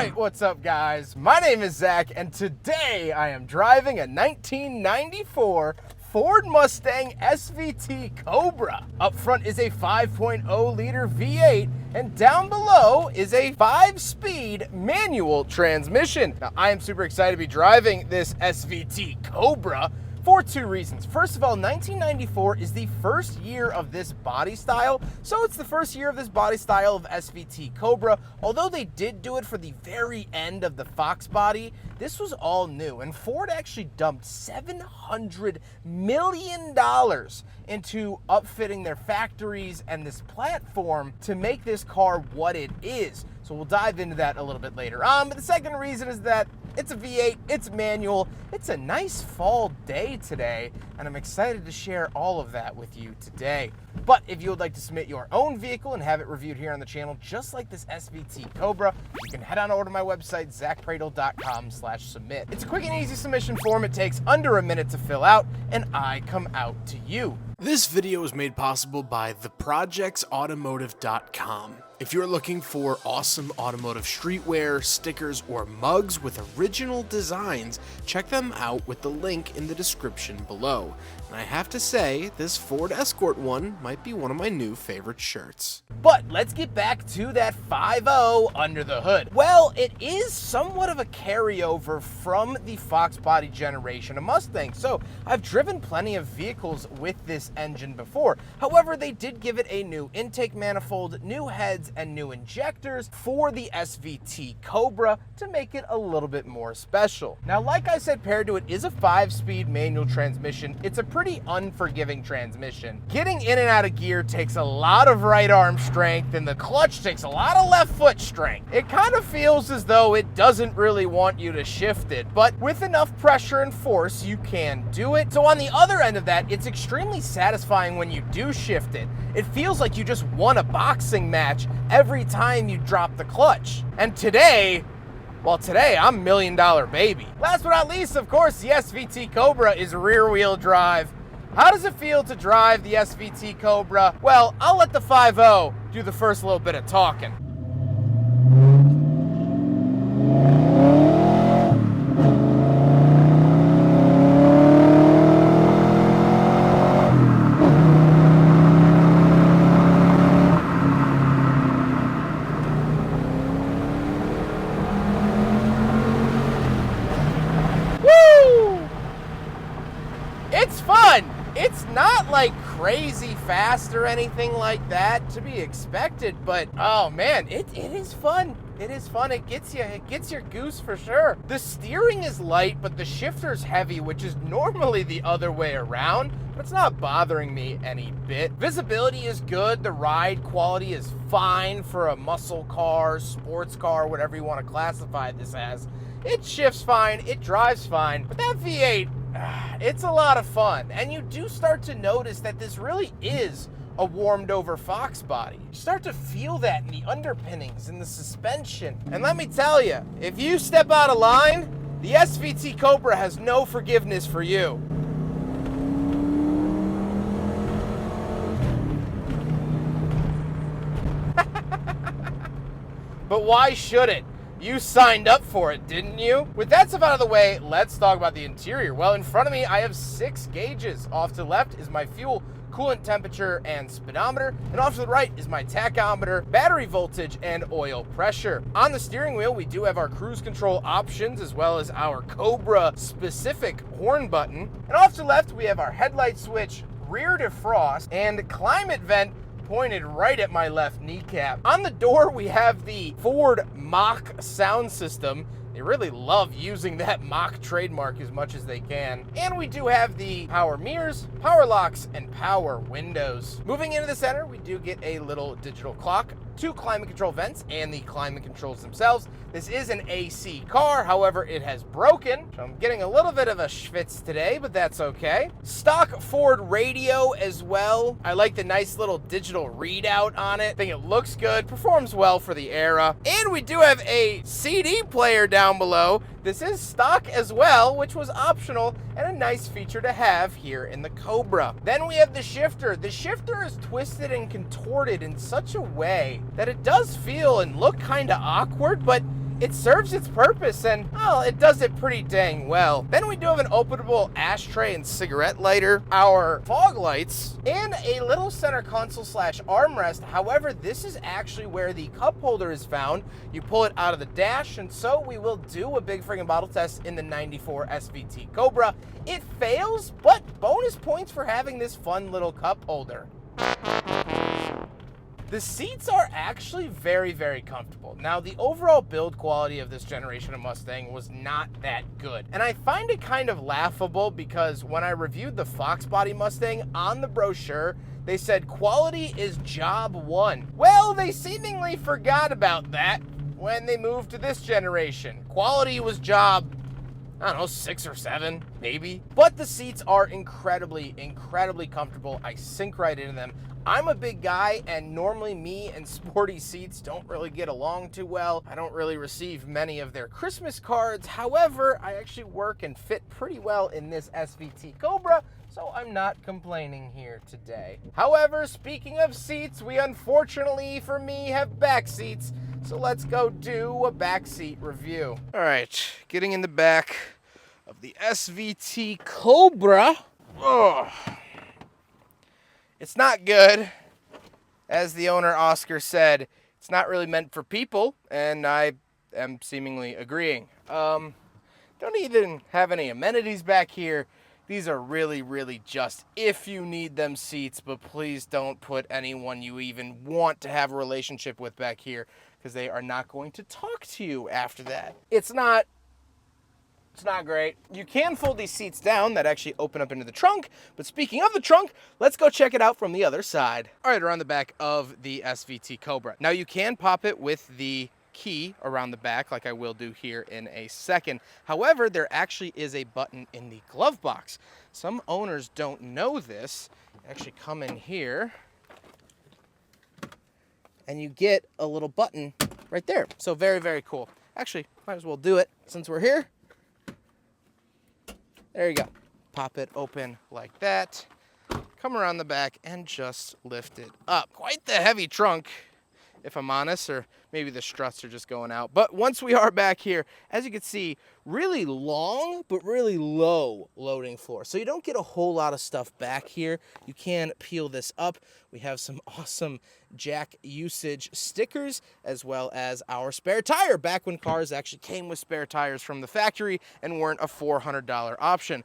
Alright, what's up guys? My name is Zach and today I am driving a 1994 Ford Mustang SVT Cobra. Up front is a 5.0 liter V8 and down below is a 5-speed manual transmission. Now I am super excited to be driving this SVT Cobra for two reasons. First of all, 1994 is the first year of this body style, so it's the first year of this body style of SVT Cobra. Although they did do it for the very end of the Fox body, this was all new, and Ford actually dumped $700 million into upfitting their factories and this platform to make this car what it is. So we'll dive into that a little bit later on. But the second reason is that it's a V8, it's manual, it's a nice fall day today, and I'm excited to share all of that with you today. But if you would like to submit your own vehicle and have it reviewed here on the channel, just like this SVT Cobra, you can head on over to my website, zackpradel.com/submit. It's a quick and easy submission form. It takes under a minute to fill out, and I come out to you. This video is made possible by theprojectsautomotive.com. If you're looking for awesome automotive streetwear, stickers, or mugs with original designs, check them out with the link in the description below. And I have to say, this Ford Escort one might be one of my new favorite shirts. But let's get back to that 5.0 under the hood. Well, it is somewhat of a carryover from the Fox body generation of Mustang. So I've driven plenty of vehicles with this engine before. However, they did give it a new intake manifold, new heads, and new injectors for the SVT Cobra to make it a little bit more special. Now, like I said, paired to it is a 5-speed manual transmission. It's a pretty unforgiving transmission. Getting in and out of gear takes a lot of right arm strength, and the clutch takes a lot of left foot strength. It kind of feels as though it doesn't really want you to shift it, but with enough pressure and force, you can do it. So on the other end of that, it's extremely satisfying when you do shift it. It feels like you just won a boxing match every time you drop the clutch. And today, well, today I'm $1 Million Baby. Last but not least, of course, the SVT Cobra is rear wheel drive. How does it feel to drive the SVT Cobra? Well, I'll let the 5.0 do the first little bit of talking. It's fun. It's not like crazy fast or anything like that, to be expected, but oh man, it is fun. It is fun. It gets your goose for sure. The steering is light, but the shifter's heavy, which is normally the other way around, but it's not bothering me any bit. Visibility is good. The ride quality is fine for a muscle car, sports car, whatever you want to classify this as. It shifts fine, it drives fine, but that V8, it's a lot of fun. And you do start to notice that this really is a warmed over Fox body. You start to feel that in the underpinnings and the suspension. And let me tell you, if you step out of line, the SVT Cobra has no forgiveness for you. But why should it? You signed up for it, didn't you? With that stuff out of the way, let's talk about the interior. Well, in front of me, I have 6 gauges. Off to the left is my fuel, coolant temperature, and speedometer. And off to the right is my tachometer, battery voltage, and oil pressure. On the steering wheel, we do have our cruise control options as well as our Cobra-specific horn button. And off to the left, we have our headlight switch, rear defrost, and climate vent pointed right at my left kneecap. On the door, we have the Ford Mach sound system. They really love using that Mach trademark as much as they can. And we do have the power mirrors, power locks, and power windows. Moving into the center, we do get a little digital clock, 2 climate control vents, and the climate controls themselves. This is an AC car, however, it has broken. So I'm getting a little bit of a schwitz today, but that's okay. Stock Ford radio as well. I like the nice little digital readout on it. I think it looks good, performs well for the era. And we do have a CD player down below. This is stock as well, which was optional and a nice feature to have here in the Cobra. Then we have the shifter. The shifter is twisted and contorted in such a way that it does feel and look kind of awkward, but it serves its purpose, and, well, it does it pretty dang well. Then we do have an openable ashtray and cigarette lighter, our fog lights, and a little center console slash armrest. However, this is actually where the cup holder is found. You pull it out of the dash, and so we will do a big friggin' bottle test in the 94 SVT Cobra. It fails, but bonus points for having this fun little cup holder. The seats are actually very, very comfortable. Now, the overall build quality of this generation of Mustang was not that good. And I find it kind of laughable because when I reviewed the Fox body Mustang on the brochure, they said quality is job one. Well, they seemingly forgot about that when they moved to this generation. Quality was job, I don't know, 6 or 7, maybe. But the seats are incredibly, incredibly comfortable. I sink right into them. I'm a big guy, and normally me and sporty seats don't really get along too well. I don't really receive many of their Christmas cards. However, I actually work and fit pretty well in this SVT Cobra, so I'm not complaining here today. However, speaking of seats, we unfortunately, for me, have back seats. So let's go do a backseat review. All right, getting in the back of the SVT Cobra. Ugh. It's not good. As the owner, Oscar, said, it's not really meant for people, and I am seemingly agreeing. Don't even have any amenities back here. These are really, really just if you need them seats, but please don't put anyone you even want to have a relationship with back here, because they are not going to talk to you after that. It's not great. You can fold these seats down that actually open up into the trunk, but speaking of the trunk, let's go check it out from the other side. All right, around the back of the SVT Cobra. Now you can pop it with the key around the back like I will do here in a second. However, there actually is a button in the glove box. Some owners don't know this. You actually come in here and you get a little button right there. So very, very cool. Actually, might as well do it since we're here. There you go. Pop it open like that. Come around the back and just lift it up. Quite the heavy trunk, if I'm honest, or maybe the struts are just going out. But once we are back here, as you can see, really long, but really low loading floor. So you don't get a whole lot of stuff back here. You can peel this up. We have some awesome Jack usage stickers, as well as our spare tire, back when cars actually came with spare tires from the factory and weren't a $400 option.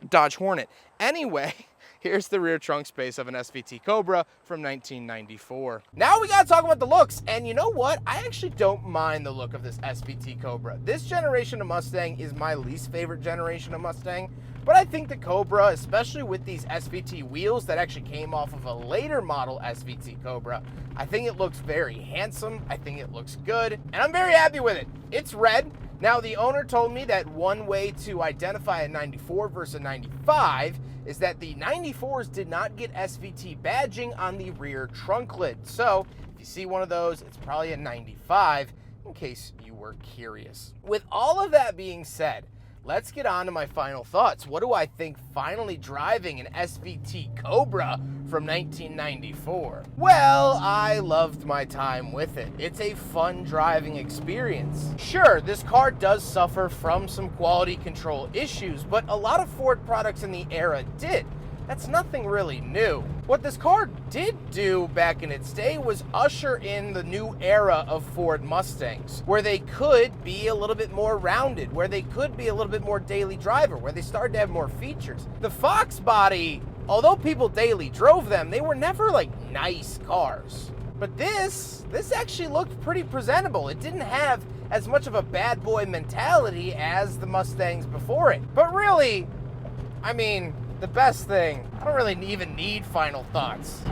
Dodge Hornet. Anyway, here's the rear trunk space of an SVT Cobra from 1994. Now we gotta talk about the looks, and you know what? I actually don't mind the look of this SVT Cobra. This generation of Mustang is my least favorite generation of Mustang, but I think the Cobra, especially with these SVT wheels that actually came off of a later model SVT Cobra, I think it looks very handsome. I think it looks good, and I'm very happy with it. It's red. Now, the owner told me that one way to identify a 94 versus a 95 is that the 94s did not get SVT badging on the rear trunk lid. So if you see one of those, it's probably a 95, in case you were curious. With all of that being said, let's get on to my final thoughts. What do I think finally driving an SVT Cobra from 1994? Well, I loved my time with it. It's a fun driving experience. Sure, this car does suffer from some quality control issues, but a lot of Ford products in the era did. That's nothing really new. What this car did do back in its day was usher in the new era of Ford Mustangs, where they could be a little bit more rounded, where they could be a little bit more daily driver, where they started to have more features. The Fox body, although people daily drove them, they were never like nice cars. But this actually looked pretty presentable. It didn't have as much of a bad boy mentality as the Mustangs before it. But really, I mean, the best thing, I don't really even need final thoughts.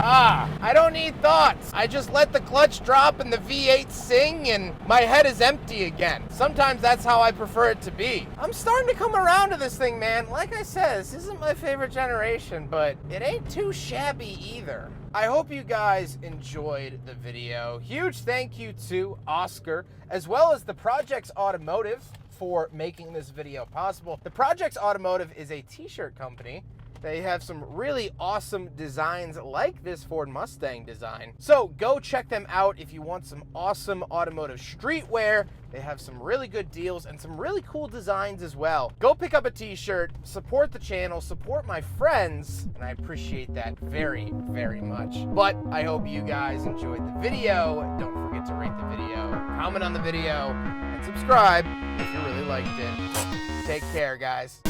I don't need thoughts. I just let the clutch drop and the V8 sing and my head is empty again. Sometimes that's how I prefer it to be. I'm starting to come around to this thing, man. Like I said, this isn't my favorite generation, but it ain't too shabby either. I hope you guys enjoyed the video. Huge thank you to Oscar, as well as the Projects Automotive for making this video possible. The Projects Automotive is a t-shirt company They have some really awesome designs like this Ford Mustang design. So go check them out if you want some awesome automotive streetwear. They have some really good deals and some really cool designs as well. Go pick up a t-shirt, support the channel, support my friends, and I appreciate that very, very much. But I hope you guys enjoyed the video. Don't forget to rate the video, comment on the video, and subscribe if you really liked it. Take care, guys.